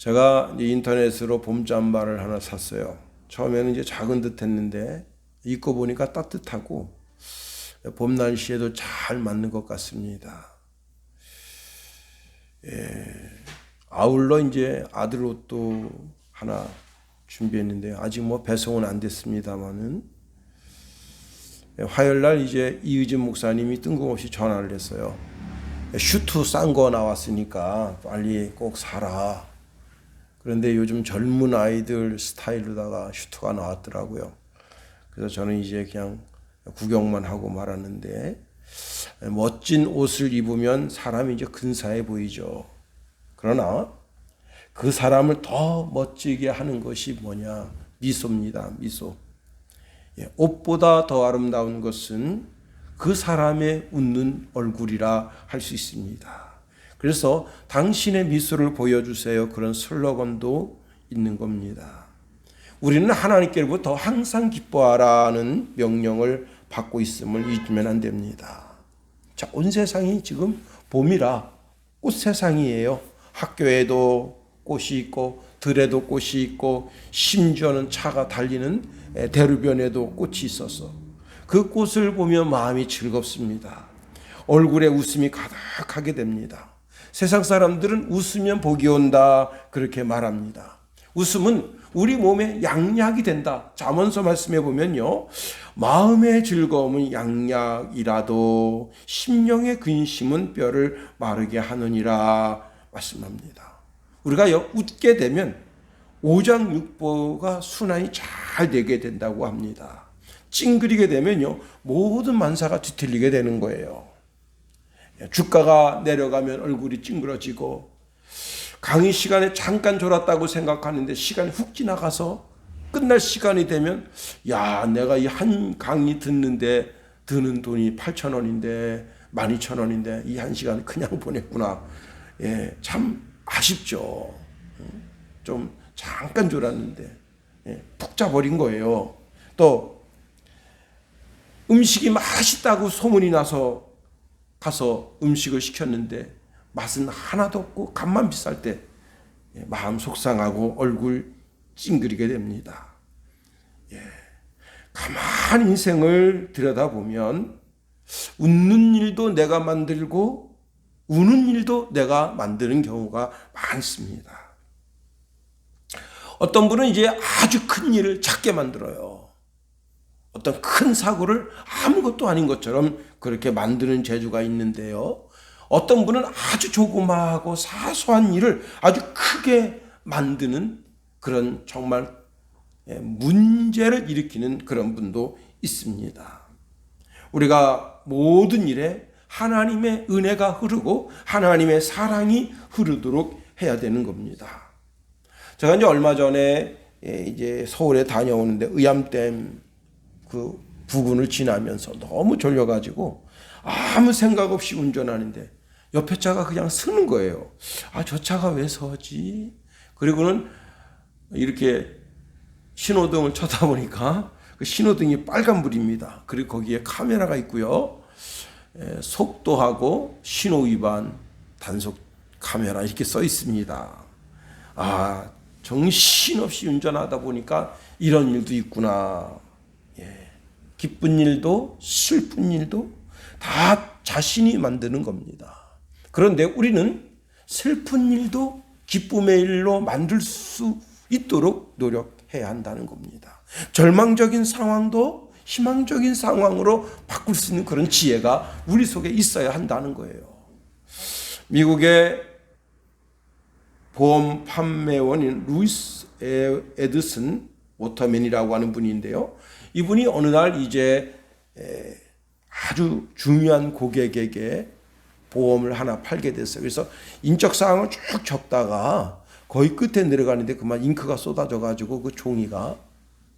제가 이제 인터넷으로 봄 잠바를 하나 샀어요. 처음에는 이제 작은 듯 했는데 입고 보니까 따뜻하고 봄 날씨에도 잘 맞는 것 같습니다. 아울러 이제 아들 옷도 하나 준비했는데 아직 뭐 배송은 안 됐습니다만은 화요일 날 이제 이의진 목사님이 뜬금없이 전화를 했어요. 슈트 싼 거 나왔으니까 빨리 꼭 사라. 그런데 요즘 젊은 아이들 스타일로다가 슈트가 나왔더라고요. 그래서 저는 이제 그냥 구경만 하고 말았는데, 멋진 옷을 입으면 사람이 이제 근사해 보이죠. 그러나 그 사람을 더 멋지게 하는 것이 뭐냐? 미소입니다. 미소. 옷보다 더 아름다운 것은 그 사람의 웃는 얼굴이라 할 수 있습니다. 그래서 당신의 미소를 보여주세요. 그런 슬로건도 있는 겁니다. 우리는 하나님께로부터 항상 기뻐하라는 명령을 받고 있음을 잊으면 안 됩니다. 자, 온 세상이 지금 봄이라 꽃 세상이에요. 학교에도 꽃이 있고 들에도 꽃이 있고 심지어는 차가 달리는 대로변에도 꽃이 있어서 그 꽃을 보면 마음이 즐겁습니다. 얼굴에 웃음이 가득하게 됩니다. 세상 사람들은 웃으면 복이 온다 그렇게 말합니다. 웃음은 우리 몸에 양약이 된다. 잠언서 말씀해 보면요, 마음의 즐거움은 양약이라도 심령의 근심은 뼈를 마르게 하느니라 말씀합니다. 우리가 웃게 되면 오장육부가 순환이 잘 되게 된다고 합니다. 찡그리게 되면요, 모든 만사가 뒤틀리게 되는 거예요. 주가가 내려가면 얼굴이 찡그러지고, 강의 시간에 잠깐 졸았다고 생각하는데 시간이 훅 지나가서 끝날 시간이 되면, 야, 내가 이 한 강의 듣는데 드는 돈이 8,000원인데 12,000원인데 이 한 시간 그냥 보냈구나. 참 아쉽죠. 좀 잠깐 졸았는데 푹 자버린 거예요. 또 음식이 맛있다고 소문이 나서 가서 음식을 시켰는데 맛은 하나도 없고 값만 비쌀 때 마음 속상하고 얼굴 찡그리게 됩니다. 가만히 인생을 들여다보면 웃는 일도 내가 만들고 우는 일도 내가 만드는 경우가 많습니다. 어떤 분은 이제 아주 큰 일을 작게 만들어요. 어떤 큰 사고를 아무것도 아닌 것처럼 그렇게 만드는 재주가 있는데요. 어떤 분은 아주 조그마하고 사소한 일을 아주 크게 만드는 그런 정말 문제를 일으키는 그런 분도 있습니다. 우리가 모든 일에 하나님의 은혜가 흐르고 하나님의 사랑이 흐르도록 해야 되는 겁니다. 제가 이제 얼마 전에 이제 서울에 다녀오는데 의암댐 그 부근을 지나면서 너무 졸려가지고 아무 생각 없이 운전하는데 옆에 차가 그냥 서는 거예요. 아, 저 차가 왜 서지? 그리고는 이렇게 신호등을 쳐다보니까 그 신호등이 빨간불입니다. 그리고 거기에 카메라가 있고요. 속도하고 신호 위반 단속 카메라 이렇게 써 있습니다. 아, 정신없이 운전하다 보니까 이런 일도 있구나. 기쁜 일도 슬픈 일도 다 자신이 만드는 겁니다. 그런데 우리는 슬픈 일도 기쁨의 일로 만들 수 있도록 노력해야 한다는 겁니다. 절망적인 상황도 희망적인 상황으로 바꿀 수 있는 그런 지혜가 우리 속에 있어야 한다는 거예요. 미국의 보험 판매원인 루이스 에드슨 워터맨이라고 하는 분인데요. 이분이 어느 날 이제 아주 중요한 고객에게 보험을 하나 팔게 됐어요. 그래서 인적 사항을 쭉 적다가 거의 끝에 내려가는데 그만 잉크가 쏟아져 가지고 그 종이가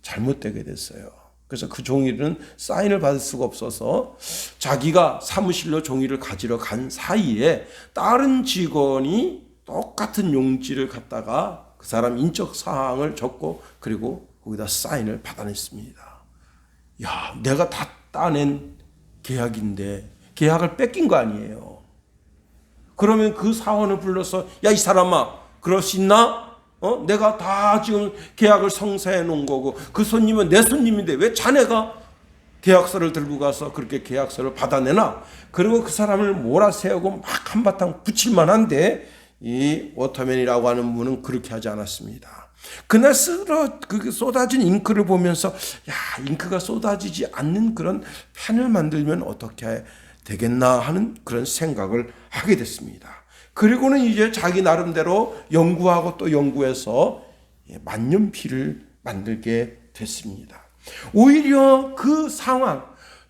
잘못되게 됐어요. 그래서 그 종이는 사인을 받을 수가 없어서 자기가 사무실로 종이를 가지러 간 사이에 다른 직원이 똑같은 용지를 갖다가 그 사람 인적 사항을 적고 그리고 거기다 사인을 받아냈습니다. 야, 내가 다 따낸 계약인데 계약을 뺏긴 거 아니에요. 그러면 그 사원을 불러서 야, 이 사람아, 그럴 수 있나? 내가 다 지금 계약을 성사해 놓은 거고 그 손님은 내 손님인데 왜 자네가 계약서를 들고 가서 그렇게 계약서를 받아내나? 그리고 그 사람을 몰아세우고 막 한바탕 붙일 만한데 이 워터맨이라고 하는 분은 그렇게 하지 않았습니다. 그날 쏟아진 잉크를 보면서 야, 잉크가 쏟아지지 않는 그런 펜을 만들면 어떻게 되겠나 하는 그런 생각을 하게 됐습니다. 그리고는 이제 자기 나름대로 연구하고 또 연구해서 만년필을 만들게 됐습니다. 오히려 그 상황,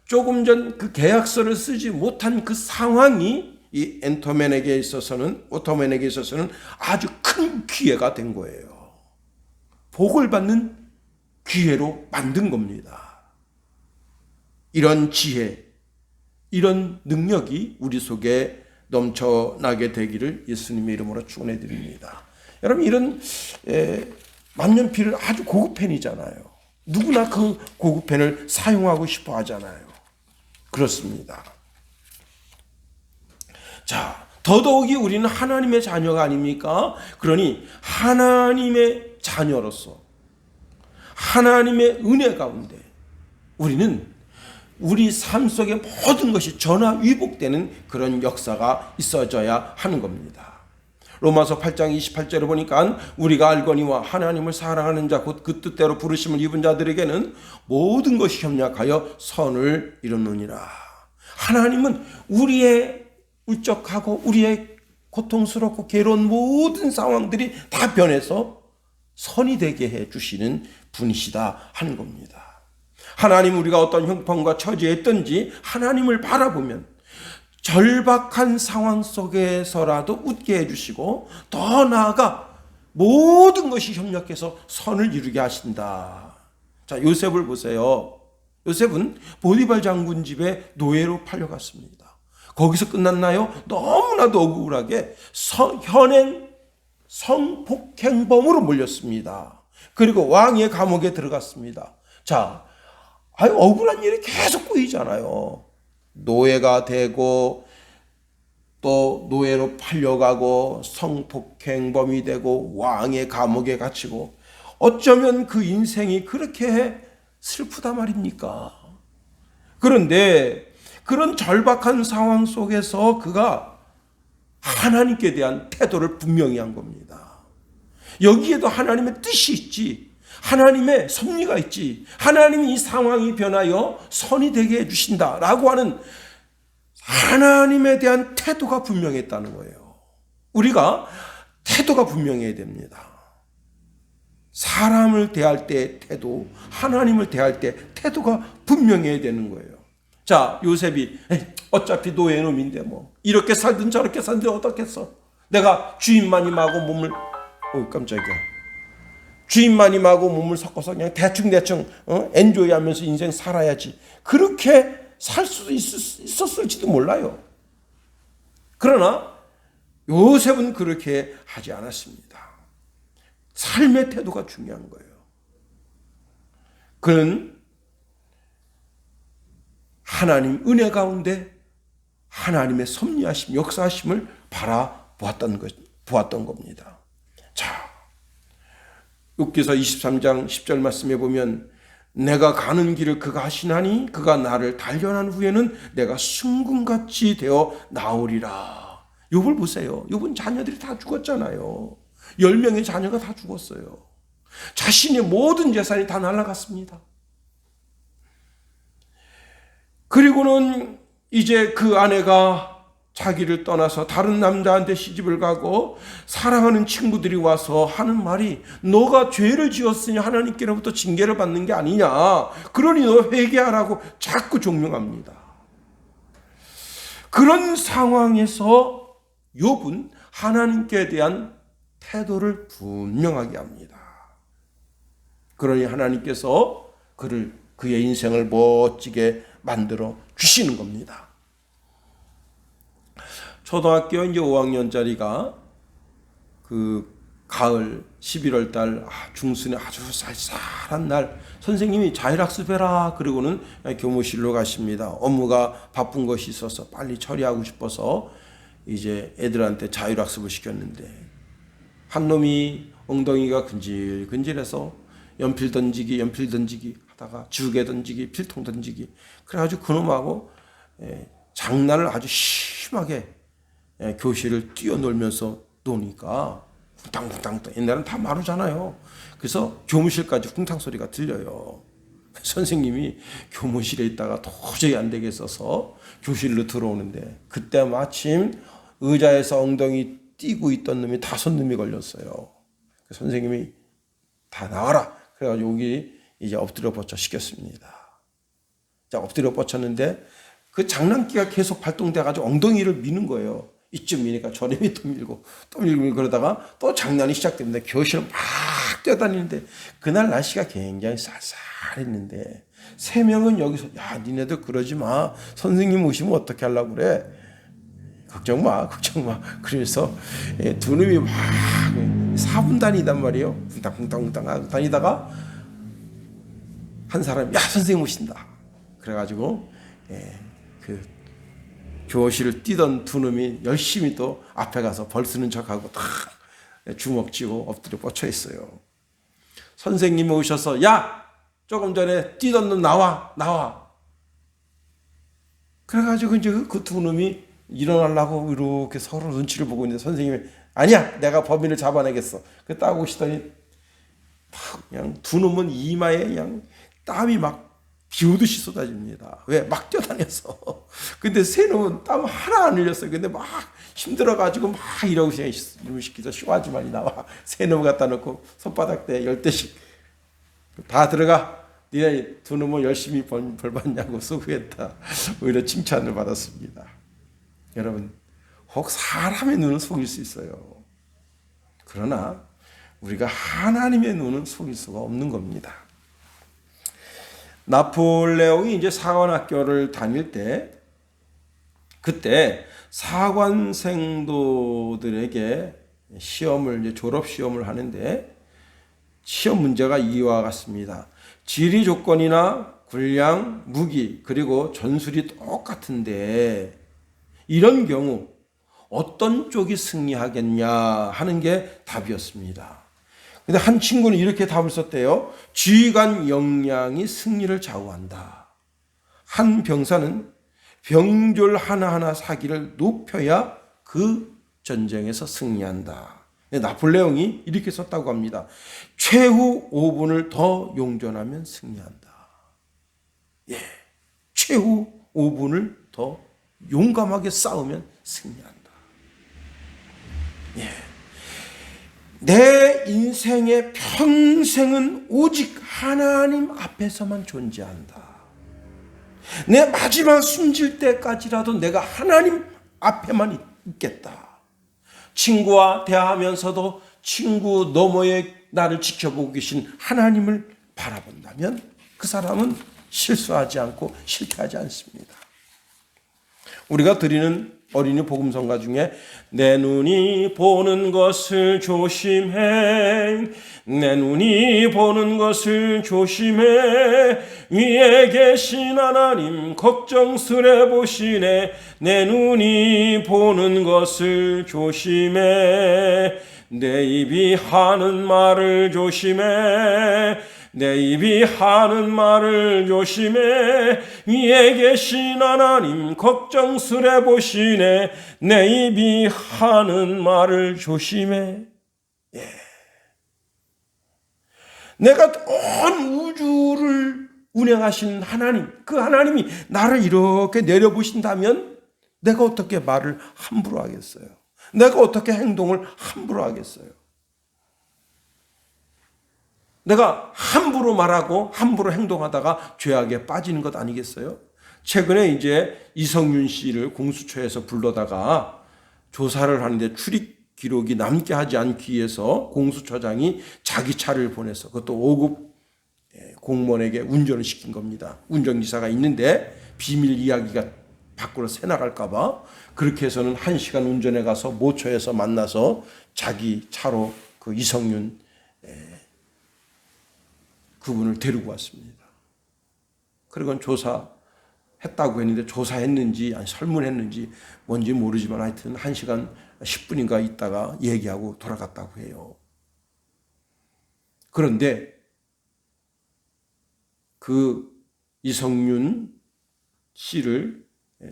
조금 전 그 계약서를 쓰지 못한 그 상황이 이 워터맨에게 있어서는 아주 큰 기회가 된 거예요. 복을 받는 기회로 만든 겁니다. 이런 지혜, 이런 능력이 우리 속에 넘쳐나게 되기를 예수님의 이름으로 축원해 드립니다. 여러분, 이런 만년필은 아주 고급 펜이잖아요. 누구나 그 고급 펜을 사용하고 싶어 하잖아요. 그렇습니다. 자, 더더욱이 우리는 하나님의 자녀가 아닙니까? 그러니 하나님의 자녀로서 하나님의 은혜 가운데 우리는 우리 삶 속의 모든 것이 전화위복되는 그런 역사가 있어져야 하는 겁니다. 로마서 8장 28절에 보니까 우리가 알거니와 하나님을 사랑하는 자 곧 그 뜻대로 부르심을 입은 자들에게는 모든 것이 협력하여 선을 이루느니라. 하나님은 우리의 울적하고 우리의 고통스럽고 괴로운 모든 상황들이 다 변해서 선이 되게 해주시는 분이시다 하는 겁니다. 하나님, 우리가 어떤 형편과 처지에 있든지 하나님을 바라보면 절박한 상황 속에서라도 웃게 해주시고 더 나아가 모든 것이 협력해서 선을 이루게 하신다. 자, 요셉을 보세요. 요셉은 보디발 장군 집에 노예로 팔려갔습니다. 거기서 끝났나요? 너무나도 억울하게 현행 성폭행범으로 몰렸습니다. 그리고 왕의 감옥에 들어갔습니다. 자, 억울한 일이 계속 꼬이잖아요. 노예가 되고 또 노예로 팔려가고 성폭행범이 되고 왕의 감옥에 갇히고 어쩌면 그 인생이 그렇게 슬프다 말입니까? 그런데 그런 절박한 상황 속에서 그가 하나님께 대한 태도를 분명히 한 겁니다. 여기에도 하나님의 뜻이 있지, 하나님의 섭리가 있지, 하나님이 이 상황이 변하여 선이 되게 해주신다라고 하는 하나님에 대한 태도가 분명했다는 거예요. 우리가 태도가 분명해야 됩니다. 사람을 대할 때 태도, 하나님을 대할 때 태도가 분명해야 되는 거예요. 자, 요셉이 어차피 노예놈인데 뭐 이렇게 살든 저렇게 살든 어떻겠어? 내가 주인만 임하고 몸을 깜짝이야. 주인만 임하고 몸을 섞어서 그냥 대충 엔조이하면서 인생 살아야지. 그렇게 살 수도 있었을지도 몰라요. 그러나 요셉은 그렇게 하지 않았습니다. 삶의 태도가 중요한 거예요. 그는 하나님 은혜 가운데 하나님의 섭리하심, 역사하심을 보았던 겁니다. 자, 욥기서 23장 10절 말씀에 보면 내가 가는 길을 그가 하시나니 그가 나를 단련한 후에는 내가 순금같이 되어 나오리라. 욥을 보세요. 욥은 자녀들이 다 죽었잖아요. 10명의 자녀가 다 죽었어요. 자신의 모든 재산이 다 날아갔습니다. 그리고는 이제 그 아내가 자기를 떠나서 다른 남자한테 시집을 가고 사랑하는 친구들이 와서 하는 말이 너가 죄를 지었으니 하나님께로부터 징계를 받는 게 아니냐. 그러니 너 회개하라고 자꾸 종용합니다. 그런 상황에서 욥은 하나님께 대한 태도를 분명하게 합니다. 그러니 하나님께서 그의 인생을 멋지게 만들어 주시는 겁니다. 초등학교 이제 5학년짜리가 그 가을 11월 달 중순에 아주 쌀쌀한 날 선생님이 자율학습해라 그러고는 교무실로 가십니다. 업무가 바쁜 것이 있어서 빨리 처리하고 싶어서 이제 애들한테 자율학습을 시켰는데 한 놈이 엉덩이가 근질근질해서 연필 던지기 하다가 주개 던지기, 필통 던지기. 그래가지고 그놈하고 장난을 아주 심하게 교실을 뛰어놀면서 노니까 쿵탕쿵탕 옛날엔 다 마루잖아요. 그래서 교무실까지 쿵탕 소리가 들려요. 선생님이 교무실에 있다가 도저히 안 되겠어서 교실로 들어오는데 그때 마침 의자에서 엉덩이 띄고 있던 놈이 5놈이 걸렸어요. 선생님이 다 나와라. 그래가지고 여기 이제 엎드려 뻗쳐 시켰습니다. 자, 엎드려 뻗쳤는데 그 장난기가 계속 발동돼가지고 엉덩이를 미는 거예요. 이쯤 미니까 저놈이 또 밀고 그러다가 또 장난이 시작됩니다. 교실을 막 뛰어다니는데 그날 날씨가 굉장히 쌀쌀했는데 3명은 여기서 야 니네들 그러지 마. 선생님 오시면 어떻게 하려고 그래. 걱정 마. 그래서 2놈이 막 4분 다니단 말이에요. 쿵탕쿵탕 다니다가 한 사람이 야 선생님 오신다. 그래가지고 그 교실을 뛰던 2놈이 열심히 또 앞에 가서 벌 쓰는 척하고 탁 주먹 쥐고 엎드려 뻗쳐 있어요. 선생님이 오셔서 야 조금 전에 뛰던 놈 나와. 그래가지고 이제 그 2놈이 일어나려고 이렇게 서로 눈치를 보고 있는데 선생님이 아니야 내가 범인을 잡아내겠어. 그 딱 오시더니 그냥 2놈은 이마에 그냥 땀이 막 비 오듯이 쏟아집니다. 왜? 막 뛰어다녀서. 근데 3놈은 땀 하나 안 흘렸어요. 근데 막 힘들어가지고 막 이러고 그냥 이놈 시키죠. 쇼하지 말이 나와. 3놈 갖다 놓고 손바닥 대 10대씩 다 들어가. 니네 2놈은 열심히 벌 받냐고 수고했다. 오히려 칭찬을 받았습니다. 여러분 혹 사람의 눈은 속일 수 있어요. 그러나 우리가 하나님의 눈은 속일 수가 없는 겁니다. 나폴레옹이 이제 사관학교를 다닐 때 그때 사관생도들에게 이제 졸업 시험을 하는데 시험 문제가 이와 같습니다. 지리 조건이나 군량, 무기 그리고 전술이 똑같은데 이런 경우 어떤 쪽이 승리하겠냐 하는 게 답이었습니다. 근데 한 친구는 이렇게 답을 썼대요. 지휘관 역량이 승리를 좌우한다. 한 병사는 병졸 하나하나 사기를 높여야 그 전쟁에서 승리한다. 나폴레옹이 이렇게 썼다고 합니다. 최후 5분을 더 용전하면 승리한다. 최후 5분을 더 용감하게 싸우면 승리한다. 내 인생의 평생은 오직 하나님 앞에서만 존재한다. 내 마지막 숨질 때까지라도 내가 하나님 앞에만 있겠다. 친구와 대화하면서도 친구 너머에 나를 지켜보고 계신 하나님을 바라본다면 그 사람은 실수하지 않고 실패하지 않습니다. 우리가 드리는 어린이 복음성가 중에 내 눈이 보는 것을 조심해 내 눈이 보는 것을 조심해 위에 계신 하나님 걱정스레 보시네 내 눈이 보는 것을 조심해 내 입이 하는 말을 조심해 내 입이 하는 말을 조심해 위에 계신 하나님 걱정스레 보시네 내 입이 하는 말을 조심해. 내가 온 우주를 운행하신 하나님 그 하나님이 나를 이렇게 내려보신다면 내가 어떻게 말을 함부로 하겠어요? 내가 어떻게 행동을 함부로 하겠어요? 내가 함부로 말하고 함부로 행동하다가 죄악에 빠지는 것 아니겠어요? 최근에 이제 이성윤 씨를 공수처에서 불러다가 조사를 하는데 출입 기록이 남게 하지 않기 위해서 공수처장이 자기 차를 보내서 그것도 5급 공무원에게 운전을 시킨 겁니다. 운전기사가 있는데 비밀 이야기가 밖으로 새나갈까 봐 그렇게 해서는 1시간 운전해 가서 모처에서 만나서 자기 차로 그 이성윤 그분을 데리고 왔습니다. 그리고 조사해 했다고 했는데 조사했는지 아니 설문했는지 뭔지 모르지만 하여튼 1시간 10분인가 있다가 얘기하고 돌아갔다고 해요. 그런데 그 이성윤 씨를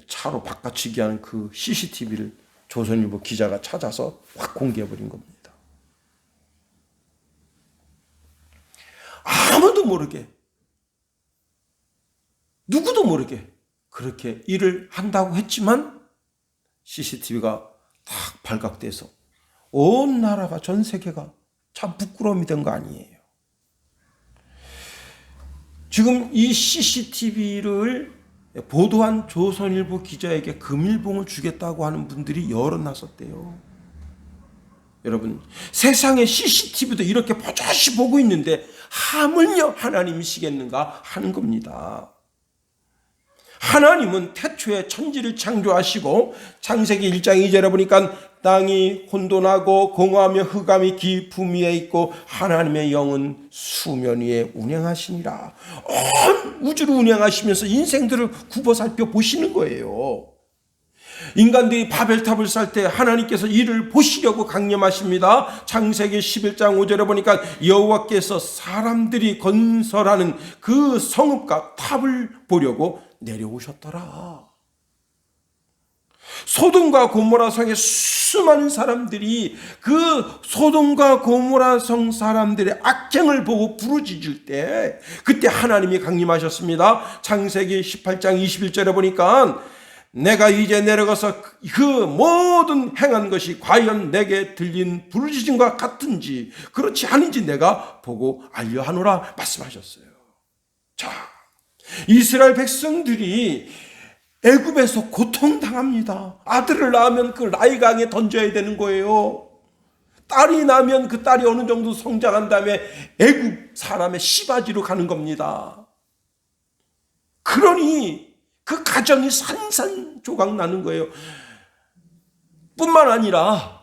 차로 바꿔치기 하는 그 CCTV를 조선일보 기자가 찾아서 확 공개해버린 겁니다. 아무도 모르게, 누구도 모르게 그렇게 일을 한다고 했지만 CCTV가 딱 발각돼서 온 나라가, 전 세계가 참 부끄러움이 된 거 아니에요. 지금 이 CCTV를 보도한 조선일보 기자에게 금일봉을 주겠다고 하는 분들이 여러 나섰대요. 여러분, 세상에 CCTV도 이렇게 버젓이 보고 있는데 하물며 하나님이시겠는가 하는 겁니다. 하나님은 태초에 천지를 창조하시고 창세기 1장 2절에 보니까 땅이 혼돈하고 공허하며 흑암이 깊음 위에 있고 하나님의 영은 수면 위에 운행하시니라. 온 우주를 운행하시면서 인생들을 굽어 살펴 보시는 거예요. 인간들이 바벨탑을 쌓을 때 하나님께서 이를 보시려고 강림하십니다. 창세기 11장 5절에 보니까 여호와께서 사람들이 건설하는 그 성읍과 탑을 보려고 내려오셨더라. 소돔과 고모라 성의 수많은 사람들이 그 소돔과 고모라 성 사람들의 악행을 보고 부르짖을 때 그때 하나님이 강림하셨습니다. 창세기 18장 21절에 보니까 내가 이제 내려가서 그 모든 행한 것이 과연 내게 들린 부르짖음과 같은지 그렇지 않은지 내가 보고 알려하노라 말씀하셨어요. 자, 이스라엘 백성들이 애굽에서 고통당합니다. 아들을 낳으면 그 라이강에 던져야 되는 거예요. 딸이 나면 그 딸이 어느 정도 성장한 다음에 애굽 사람의 시바지로 가는 겁니다. 그러니 그 가정이 산산조각 나는 거예요. 뿐만 아니라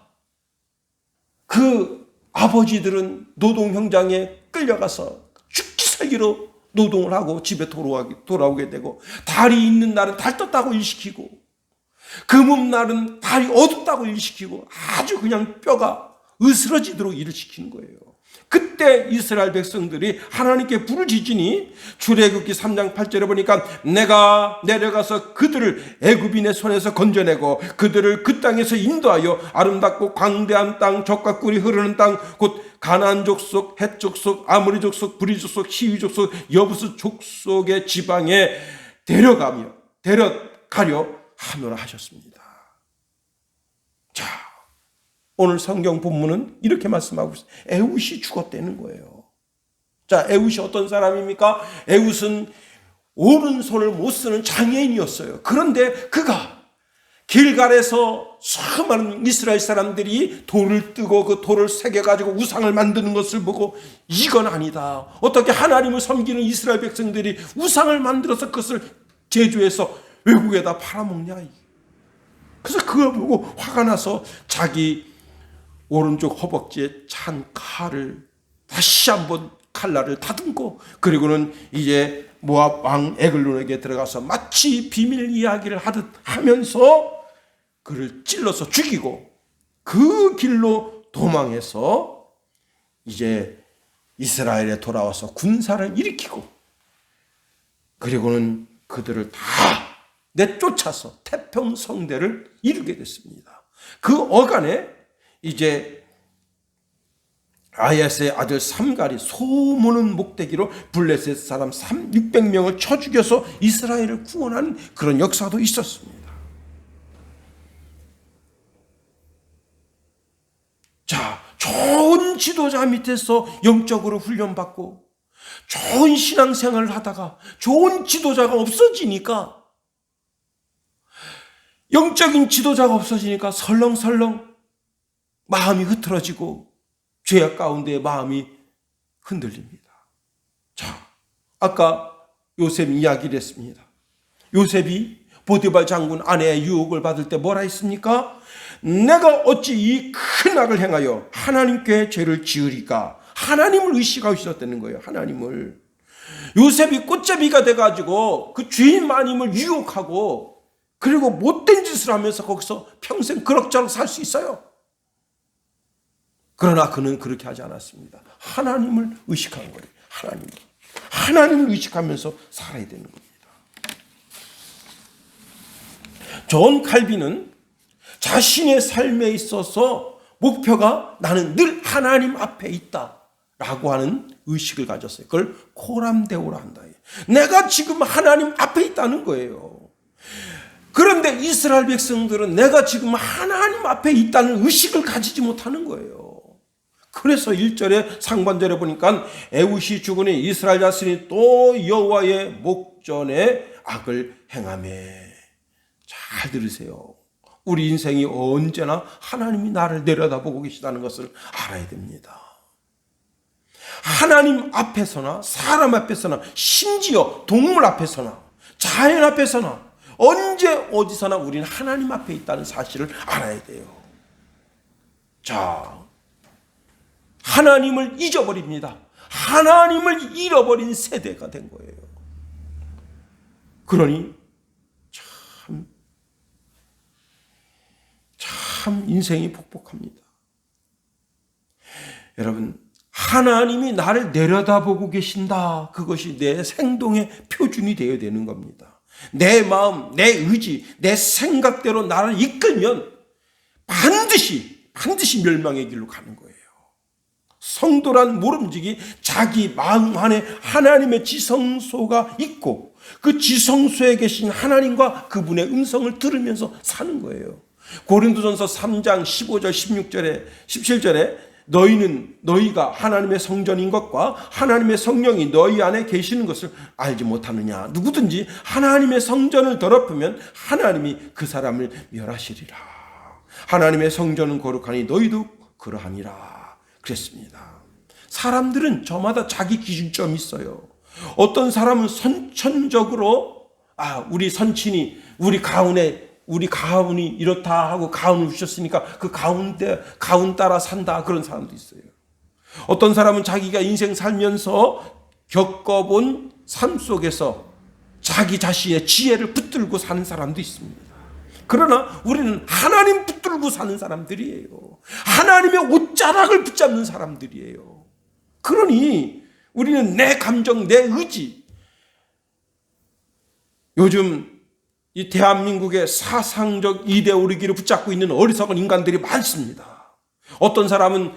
그 아버지들은 노동 현장에 끌려가서 죽기 살기로 노동을 하고 집에 돌아오게 되고, 달이 있는 날은 달 떴다고 일시키고, 금음 날은 달이 어둡다고 일시키고, 아주 그냥 뼈가 으스러지도록 일을 시키는 거예요. 그때 이스라엘 백성들이 하나님께 부르짖으니 출애굽기 3장 8절에 보니까 내가 내려가서 그들을 애굽인의 손에서 건져내고 그들을 그 땅에서 인도하여 아름답고 광대한 땅, 젖과 꿀이 흐르는 땅, 곧 가나안 족속, 헷 족속, 아모리 족속, 브리 족속, 히위 족속, 여부스 족속의 지방에 데려가려 하노라 하셨습니다. 자, 오늘 성경 본문은 이렇게 말씀하고 있어요. 에훗이 죽었다는 거예요. 자, 에훗이 어떤 사람입니까? 에훗은 오른손을 못 쓰는 장애인이었어요. 그런데 그가 길갈에서 수많은 이스라엘 사람들이 돌을 뜨고 그 돌을 새겨가지고 우상을 만드는 것을 보고 이건 아니다. 어떻게 하나님을 섬기는 이스라엘 백성들이 우상을 만들어서 그것을 제조해서 외국에다 팔아먹냐. 그래서 그걸 보고 화가 나서 자기 오른쪽 허벅지에 찬 칼을 다시 한번 칼날을 다듬고, 그리고는 이제 모압 왕 에글론에게 들어가서 마치 비밀 이야기를 하듯 하면서 그를 찔러서 죽이고, 그 길로 도망해서 이제 이스라엘에 돌아와서 군사를 일으키고, 그리고는 그들을 다 내쫓아서 태평성대를 이루게 됐습니다. 그 어간에 이제 아야스의 아들 삼갈이 소모는 목대기로 블레셋 사람 600명을 쳐 죽여서 이스라엘을 구원하는 그런 역사도 있었습니다. 자, 좋은 지도자 밑에서 영적으로 훈련받고 좋은 신앙생활을 하다가 좋은 지도자가 없어지니까, 영적인 지도자가 없어지니까 설렁설렁 마음이 흐트러지고 죄악 가운데 마음이 흔들립니다. 자, 아까 요셉 이야기를 했습니다. 요셉이 보디발 장군 아내의 유혹을 받을 때 뭐라 했습니까? 내가 어찌 이 큰 악을 행하여 하나님께 죄를 지으리까? 하나님을 의식하고 있었다는 거예요. 하나님을. 요셉이 꽃제비가 돼가지고 그 주인 마님을 유혹하고 그리고 못된 짓을 하면서 거기서 평생 그럭저럭 살 수 있어요. 그러나 그는 그렇게 하지 않았습니다. 하나님을 의식한 거예요. 하나님을 의식하면서 살아야 되는 겁니다. 존 칼빈은 자신의 삶에 있어서 목표가 나는 늘 하나님 앞에 있다 라고 하는 의식을 가졌어요. 그걸 코람데오라 한다. 내가 지금 하나님 앞에 있다는 거예요. 그런데 이스라엘 백성들은 내가 지금 하나님 앞에 있다는 의식을 가지지 못하는 거예요. 그래서 1절에 상반절에 보니까 에웃이 죽으니 이스라엘 자손이 또 여호와의 목전에 악을 행하매. 잘 들으세요. 우리 인생이 언제나 하나님이 나를 내려다보고 계시다는 것을 알아야 됩니다. 하나님 앞에서나 사람 앞에서나 심지어 동물 앞에서나 자연 앞에서나 언제 어디서나 우리는 하나님 앞에 있다는 사실을 알아야 돼요. 자, 하나님을 잊어버립니다. 하나님을 잃어버린 세대가 된 거예요. 그러니 참 인생이 복복합니다. 여러분, 하나님이 나를 내려다보고 계신다. 그것이 내 행동의 표준이 되어야 되는 겁니다. 내 마음, 내 의지, 내 생각대로 나를 이끌면 반드시 멸망의 길로 가는 거예요. 성도란 모름지기 자기 마음 안에 하나님의 지성소가 있고 그 지성소에 계신 하나님과 그분의 음성을 들으면서 사는 거예요. 고린도전서 3장 15절 16절에 17절에 너희가 하나님의 성전인 것과 하나님의 성령이 너희 안에 계시는 것을 알지 못하느냐. 누구든지 하나님의 성전을 더럽히면 하나님이 그 사람을 멸하시리라. 하나님의 성전은 거룩하니 너희도 그러하니라. 그랬습니다. 사람들은 저마다 자기 기준점이 있어요. 어떤 사람은 선천적으로 우리 선친이 우리 가훈이 이렇다 하고 가훈을 주셨으니까 그 가훈 따라 산다, 그런 사람도 있어요. 어떤 사람은 자기가 인생 살면서 겪어본 삶 속에서 자기 자신의 지혜를 붙들고 사는 사람도 있습니다. 그러나 우리는 하나님 붙들고 사는 사람들이에요. 하나님의 옷자락을 붙잡는 사람들이에요. 그러니 우리는 내 감정, 내 의지, 요즘 이 대한민국의 사상적 이데올로기를 붙잡고 있는 어리석은 인간들이 많습니다. 어떤 사람은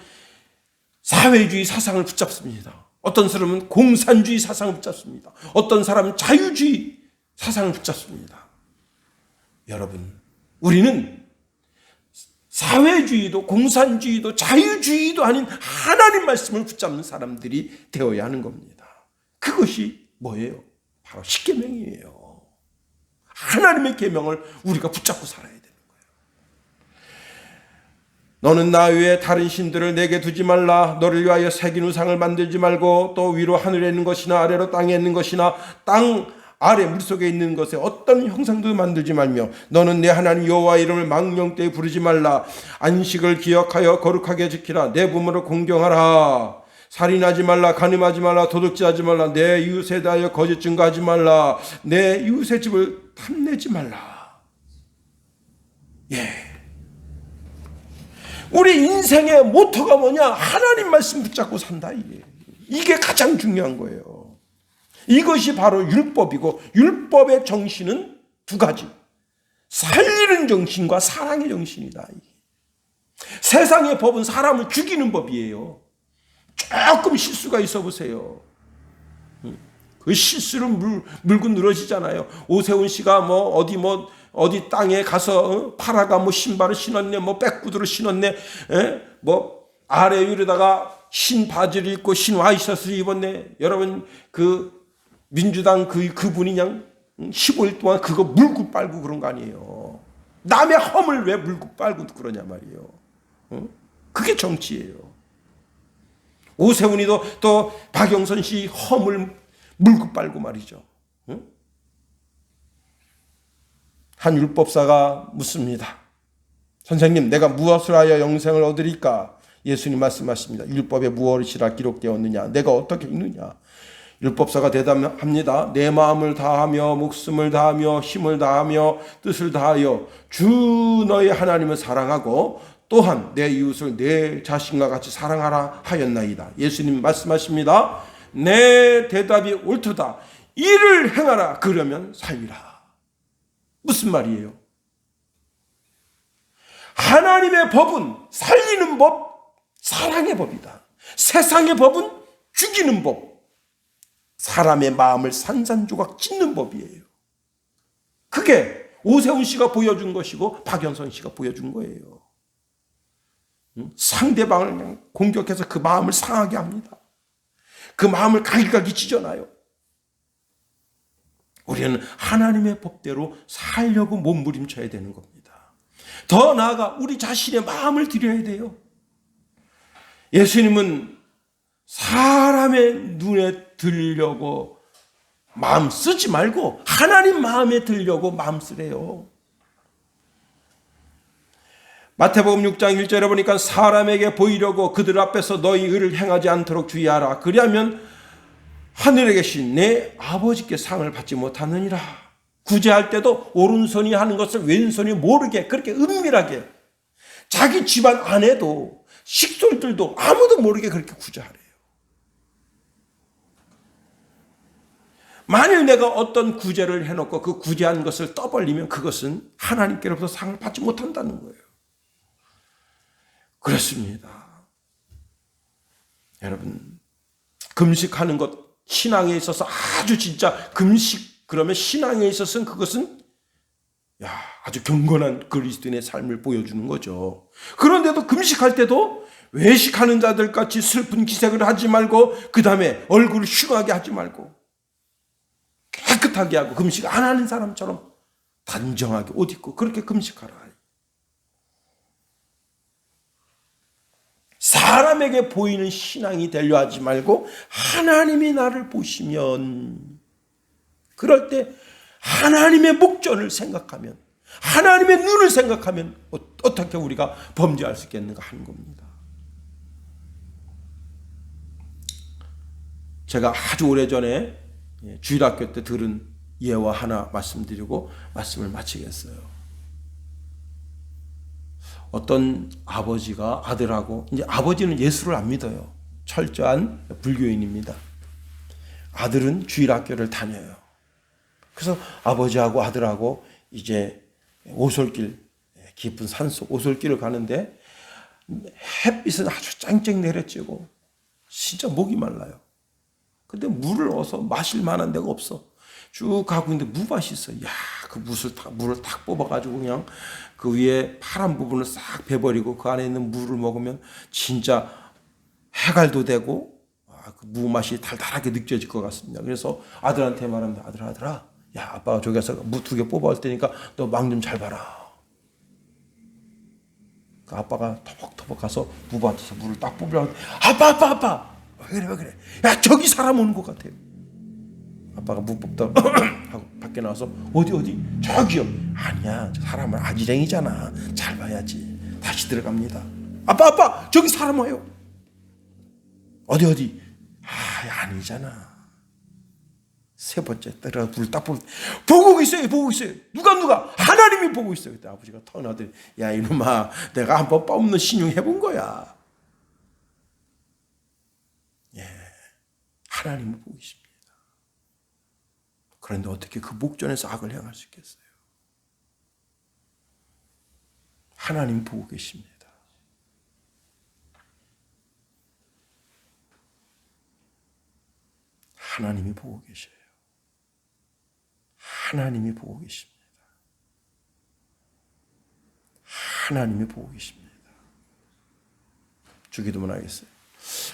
사회주의 사상을 붙잡습니다. 어떤 사람은 공산주의 사상을 붙잡습니다. 어떤 사람은 자유주의 사상을 붙잡습니다. 여러분, 우리는 사회주의도 공산주의도 자유주의도 아닌 하나님 말씀을 붙잡는 사람들이 되어야 하는 겁니다. 그것이 뭐예요? 바로 십계명이에요. 하나님의 계명을 우리가 붙잡고 살아야 되는 거예요. 너는 나 외에 다른 신들을 내게 두지 말라. 너를 위하여 새긴 우상을 만들지 말고 또 위로 하늘에 있는 것이나 아래로 땅에 있는 것이나 땅 아래 물속에 있는 것에 어떤 형상도 만들지 말며 너는 내 하나님 여호와 이름을 망령되이 부르지 말라. 안식을 기억하여 거룩하게 지키라. 내 부모를 공경하라. 살인하지 말라. 간음하지 말라. 도둑질하지 말라. 내 이웃에 대하여 거짓 증거하지 말라. 내 이웃의 집을 탐내지 말라. 우리 인생의 모토가 뭐냐? 하나님 말씀 붙잡고 산다. 이게 가장 중요한 거예요. 이것이 바로 율법이고, 율법의 정신은 두 가지. 살리는 정신과 사랑의 정신이다. 세상의 법은 사람을 죽이는 법이에요. 조금 실수가 있어 보세요. 그 실수를 물고 늘어지잖아요. 오세훈 씨가 어디 땅에 가서 파라가 신발을 신었네, 백구두를 신었네, 아래 위로다가 신 바지를 입고 신 와이셔츠를 입었네. 여러분, 그 민주당 그분이 그냥 15일 동안 그거 물고 빨고 그런 거 아니에요. 남의 험을 왜 물고 빨고 그러냐 말이에요. 그게 정치예요. 오세훈이도 또 박영선 씨 험을 물고 빨고 말이죠. 한 율법사가 묻습니다. 선생님, 내가 무엇을 하여 영생을 얻으리까? 예수님 말씀하십니다. 율법에 무엇이라 기록되었느냐? 내가 어떻게 읽느냐? 율법사가 대답합니다. 내 마음을 다하며 목숨을 다하며 힘을 다하며 뜻을 다하여 주 너의 하나님을 사랑하고 또한 내 이웃을 내 자신과 같이 사랑하라 하였나이다. 예수님 말씀하십니다. 내 대답이 옳도다. 이를 행하라. 그러면 살리라. 무슨 말이에요? 하나님의 법은 살리는 법, 사랑의 법이다. 세상의 법은 죽이는 법, 사람의 마음을 산산조각 찢는 법이에요. 그게 오세훈 씨가 보여준 것이고 박연선 씨가 보여준 거예요. 상대방을 그냥 공격해서 그 마음을 상하게 합니다. 그 마음을 갈기갈기 찢어놔요. 우리는 하나님의 법대로 살려고 몸부림쳐야 되는 겁니다. 더 나아가 우리 자신의 마음을 드려야 돼요. 예수님은 사람의 눈에 들려고 마음 쓰지 말고 하나님 마음에 들려고 마음 쓰래요. 마태복음 6장 1절에 보니까 사람에게 보이려고 그들 앞에서 너희 의를 행하지 않도록 주의하라. 그리하면 하늘에 계신 내 아버지께 상을 받지 못하느니라. 구제할 때도 오른손이 하는 것을 왼손이 모르게 그렇게 은밀하게 자기 집안 안에도 식솔들도 아무도 모르게 그렇게 구제하래요. 만일 내가 어떤 구제를 해놓고 그 구제한 것을 떠벌리면 그것은 하나님께로부터 상을 받지 못한다는 거예요. 그렇습니다. 여러분, 금식하는 것 신앙에 있어서 아주 진짜 금식 그러면 신앙에 있어서는 그것은 아주 경건한 그리스도인의 삶을 보여주는 거죠. 그런데도 금식할 때도 외식하는 자들 같이 슬픈 기색을 하지 말고 그 다음에 얼굴을 흉하게 하지 말고 깨끗하게 하고 금식 안 하는 사람처럼 단정하게 옷 입고 그렇게 금식하라. 사람에게 보이는 신앙이 되려 하지 말고 하나님이 나를 보시면 그럴 때 하나님의 목전을 생각하면 하나님의 눈을 생각하면 어떻게 우리가 범죄할 수 있겠는가 하는 겁니다. 제가 아주 오래전에 주일학교 때 들은 예화 하나 말씀드리고 말씀을 마치겠어요. 어떤 아버지가 아들하고, 이제 아버지는 예수를 안 믿어요. 철저한 불교인입니다. 아들은 주일학교를 다녀요. 그래서 아버지하고 아들하고 이제 오솔길, 깊은 산속 오솔길을 가는데 햇빛은 아주 쨍쨍 내려쬐고 진짜 목이 말라요. 근데 물을 넣어서 마실 만한 데가 없어. 쭉 가고 있는데 무밭이 있어. 그 물을 탁 뽑아가지고 그냥 그 위에 파란 부분을 싹 베버리고 그 안에 있는 물을 먹으면 진짜 해갈도 되고 그 무 맛이 달달하게 느껴질 것 같습니다. 그래서 아들한테 말합니다. 아들아, 아빠가 저기 가서 무 2개 뽑아올 테니까 너 막 좀 잘 봐라. 그 아빠가 터벅터벅 가서 무밭에서 물을 딱 뽑으려고 아빠 왜 그래 저기 사람 오는 것 같아요. 아빠가 무 뽑다 하고 밖에 나와서 어디 저기요. 아니야, 저 사람은 아지랭이잖아. 잘 봐야지. 다시 들어갑니다. 아빠 저기 사람 와요. 어디 아니잖아. 3번째 들어가 불 딱 보고 있어요. 누가 하나님이 보고 있어요. 그때 아버지가 터나더니 야 이놈아, 내가 한번 뽑는 신용 해본 거야. 하나님은 보고 있습니다. 그런데 어떻게 그 목전에서 악을 행할 수 있겠어요? 하나님 보고 계십니다. 하나님이 보고 계셔요. 하나님이 보고 계십니다. 하나님이 보고 계십니다. 주기도문 하겠어요.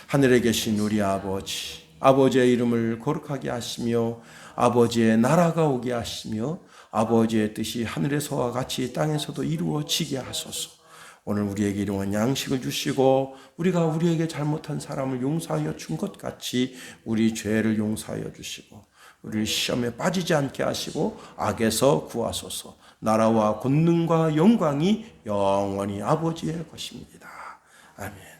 하늘에 계신 우리 아버지의 이름을 거룩하게 하시며 아버지의 나라가 오게 하시며 아버지의 뜻이 하늘에서와 같이 땅에서도 이루어지게 하소서. 오늘 우리에게 일용할 양식을 주시고 우리가 우리에게 잘못한 사람을 용서하여 준 것 같이 우리 죄를 용서하여 주시고 우리를 시험에 빠지지 않게 하시고 악에서 구하소서. 나라와 권능과 영광이 영원히 아버지의 것입니다. 아멘.